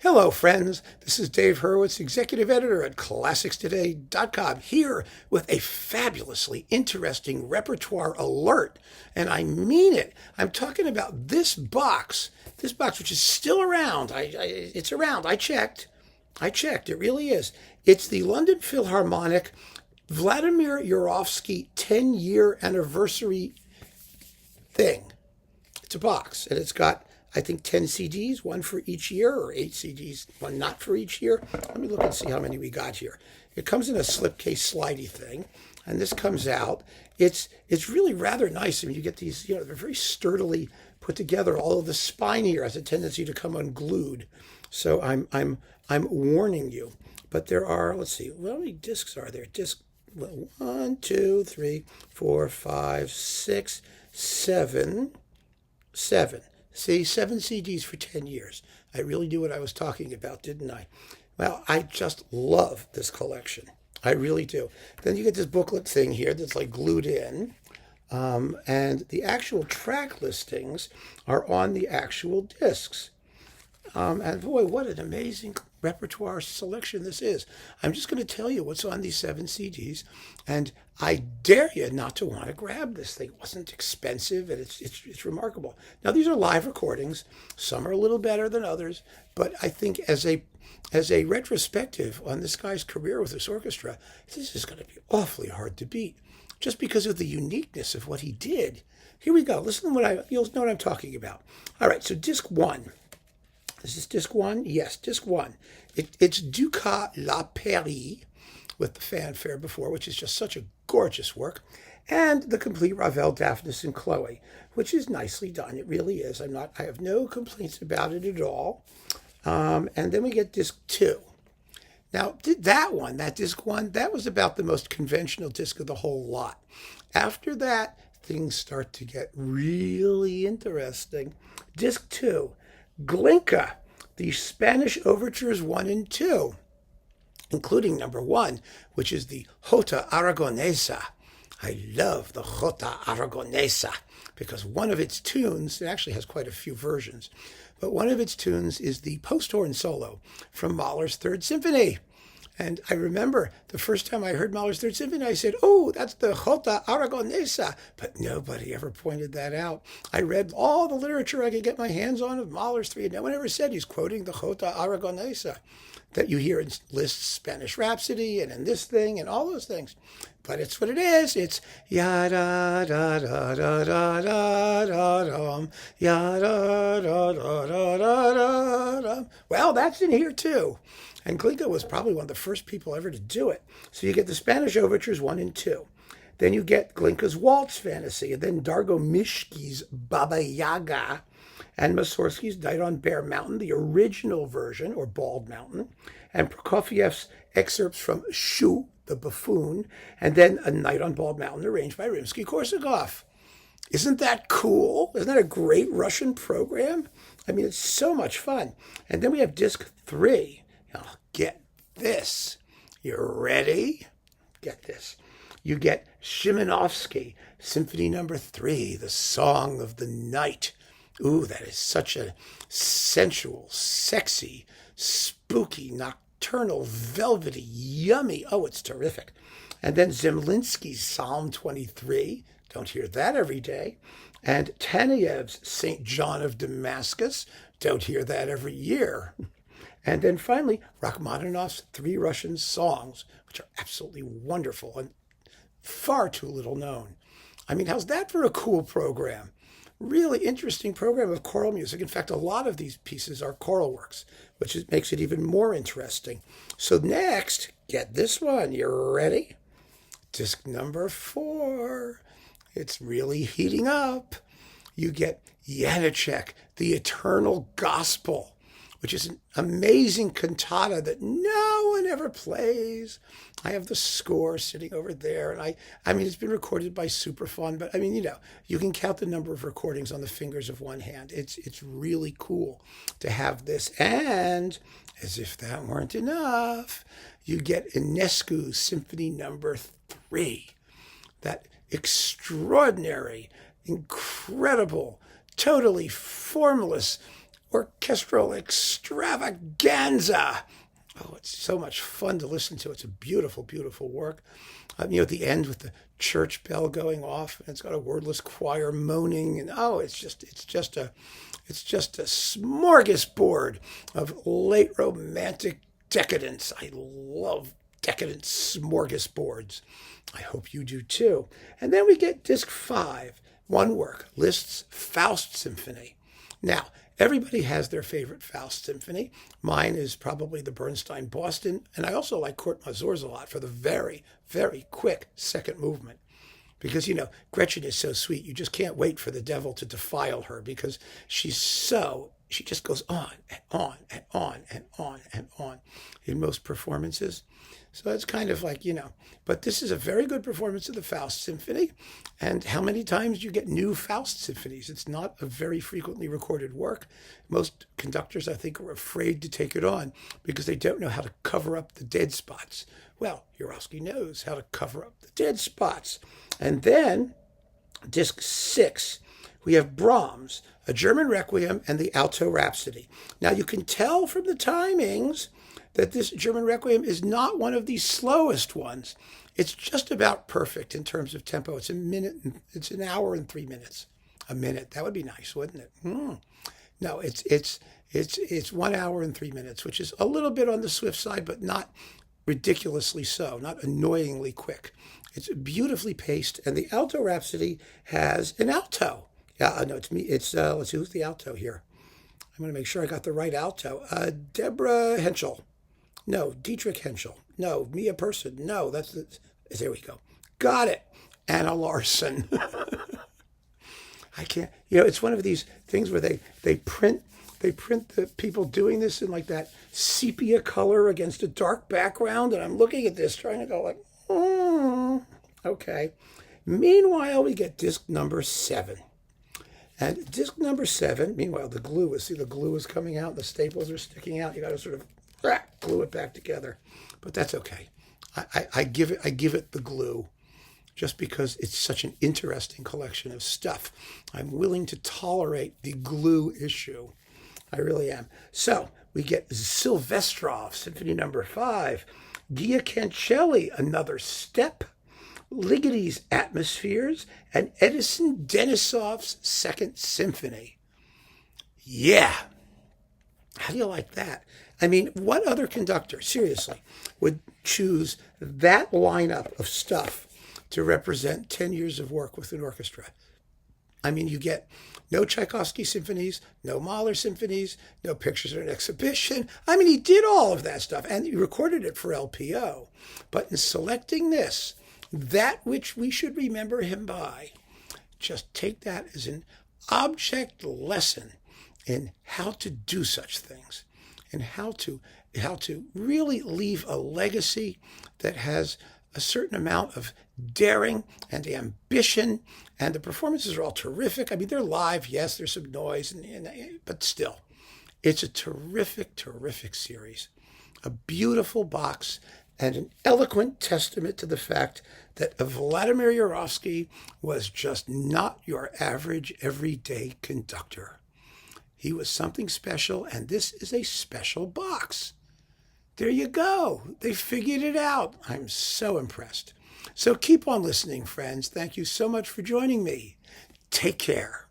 Hello, friends. This is Dave Hurwitz, executive editor at ClassicsToday.com, here with a fabulously interesting repertoire alert. And I mean it. I'm talking about this box, which is still around. It's around. I checked. It really is. It's the London Philharmonic Vladimir Jurowski 10-year anniversary thing. It's a box, and it's got, I think, 10 CDs, one for each year, or 8 CDs, one not for each year. Let me look and see how many we got here. It comes in a slipcase slidey thing, and this comes out. It's really rather nice. I mean, you get these, they're very sturdily put together. Although the spine here has a tendency to come unglued, so I'm warning you. But there are, let's see, how many discs are there? Disc 1, 2, 3, 4, 5, 6, 7. See, 7 CDs for 10 years. I really knew what I was talking about, didn't I? Well, I just love this collection. I really do. Then you get this booklet thing here that's like glued in. And the actual track listings are on the actual discs. And boy, what an amazing repertoire selection this is. I'm just going to tell you what's on these 7 CDs, and I dare you not to want to grab this thing. It wasn't expensive, and it's remarkable. Now, these are live recordings. Some are a little better than others, but I think as a retrospective on this guy's career with this orchestra, this is going to be awfully hard to beat, just because of the uniqueness of what he did. Here we go. Listen to you'll know what I'm talking about. All right, so disc 1. Is this disc 1? Yes, disc 1. It's Dukas La Pairie, with the fanfare before, which is just such a gorgeous work, and the complete Ravel, Daphnis, and Chloe, which is nicely done. It really is. I have no complaints about it at all. And then we get disc 2. Now, that disc 1, that was about the most conventional disc of the whole lot. After that, things start to get really interesting. Disc 2. Glinka, the Spanish Overtures 1 and 2, including number 1, which is the Hota Aragonesa. I love the Hota Aragonesa because one of its tunes, it actually has quite a few versions, but one of its tunes is the post-horn solo from Mahler's Third Symphony. And I remember the first time I heard Mahler's Third Symphony, I said, oh, that's the Hota Aragonesa. But nobody ever pointed that out. I read all the literature I could get my hands on of Mahler's 3, and no one ever said he's quoting the Hota Aragonesa that you hear in Liszt's Spanish Rhapsody and in this thing and all those things. But it's what it is. It's ya da da da da da da da dum, ya da da da da da da. Well, that's in here too. And Glinka was probably one of the first people ever to do it. So you get the Spanish Overtures 1 and 2. Then you get Glinka's Waltz Fantasy, and then Dargo Mishki's Baba Yaga, and Mussorgsky's Night on Bear Mountain, the original version, or Bald Mountain, and Prokofiev's excerpts from Shu, the Buffoon, and then A Night on Bald Mountain, arranged by Rimsky-Korsakov. Isn't that cool? Isn't that a great Russian program? I mean, it's so much fun. And then we have disc 3. Now, get this. You ready? Get this. You get Shimanovsky, Symphony Number 3, The Song of the Night. Ooh, that is such a sensual, sexy, spooky, nocturnal, velvety, yummy. Oh, it's terrific. And then Zemlinsky's Psalm 23. Don't hear that every day. And Taneev's St. John of Damascus. Don't hear that every year. And then finally, Rachmaninoff's 3 Russian songs, which are absolutely wonderful and far too little known. I mean, how's that for a cool program? Really interesting program of choral music. In fact, a lot of these pieces are choral works, which makes it even more interesting. So next, get this one. You ready? Disc number 4. It's really heating up. You get Janáček, The Eternal Gospel, which is an amazing cantata that no one ever plays. I have the score sitting over there, and I mean, it's been recorded by Superfund, but I mean, you can count the number of recordings on the fingers of one hand. It's really cool to have this. And as if that weren't enough, you get Inescu's Symphony Number 3, that extraordinary, incredible, totally formless orchestral extravaganza. Oh, it's so much fun to listen to. It's a beautiful, beautiful work. At the end with the church bell going off, and it's got a wordless choir moaning, and it's just a smorgasbord of late romantic decadence. I love decadent smorgasbords. I hope you do too. And then we get disc 5, one work, Liszt's Faust Symphony. Now, everybody has their favorite Faust symphony. Mine is probably the Bernstein Boston, and I also like Court Mazur's a lot for the very, very quick second movement. Because, Gretchen is so sweet, you just can't wait for the devil to defile her because she just goes on and on and on and on and on in most performances. So it's kind of like, but this is a very good performance of the Faust Symphony. And how many times do you get new Faust symphonies? It's not a very frequently recorded work. Most conductors, I think, are afraid to take it on because they don't know how to cover up the dead spots. Well, Jurowski knows how to cover up the dead spots. And then, disc 6, we have Brahms, a German Requiem, and the Alto Rhapsody. Now, you can tell from the timings that this German Requiem is not one of the slowest ones. It's just about perfect in terms of tempo. It's an hour and 3 minutes. A minute, that would be nice, wouldn't it? No, it's 1 hour and 3 minutes, which is a little bit on the swift side, but not ridiculously so, not annoyingly quick. It's beautifully paced, and the Alto Rhapsody has an alto. Yeah, no, it's me. Let's see, who's the alto here? I'm going to make sure I got the right alto. Deborah Henschel. No, Dietrich Henschel. No, Mia Person. No, there we go. Got it. Anna Larson. I can't, it's one of these things where they print the people doing this in like that sepia color against a dark background. And I'm looking at this trying to go like, okay. Meanwhile, we get disc number 7. And disc number 7, meanwhile, the glue is coming out, the staples are sticking out. You got to sort of glue it back together. But that's okay. I give it the glue just because it's such an interesting collection of stuff. I'm willing to tolerate the glue issue. I really am. So we get Silvestrov, Symphony number 5, Gia Cancelli, Another Step, Ligeti's Atmospheres, and Edison Denisov's Second Symphony. Yeah. How do you like that? I mean, what other conductor, seriously, would choose that lineup of stuff to represent 10 years of work with an orchestra? I mean, you get no Tchaikovsky symphonies, no Mahler symphonies, no pictures of an exhibition. I mean, he did all of that stuff, and he recorded it for LPO. But in selecting this, that which we should remember him by, just take that as an object lesson in how to do such things and how to really leave a legacy that has a certain amount of daring and ambition, and the performances are all terrific. I mean, they're live, yes, there's some noise, but still, it's a terrific, terrific series. A beautiful box and an eloquent testament to the fact that Vladimir Jurowski was just not your average, everyday conductor. He was something special, and this is a special box. There you go. They figured it out. I'm so impressed. So keep on listening, friends. Thank you so much for joining me. Take care.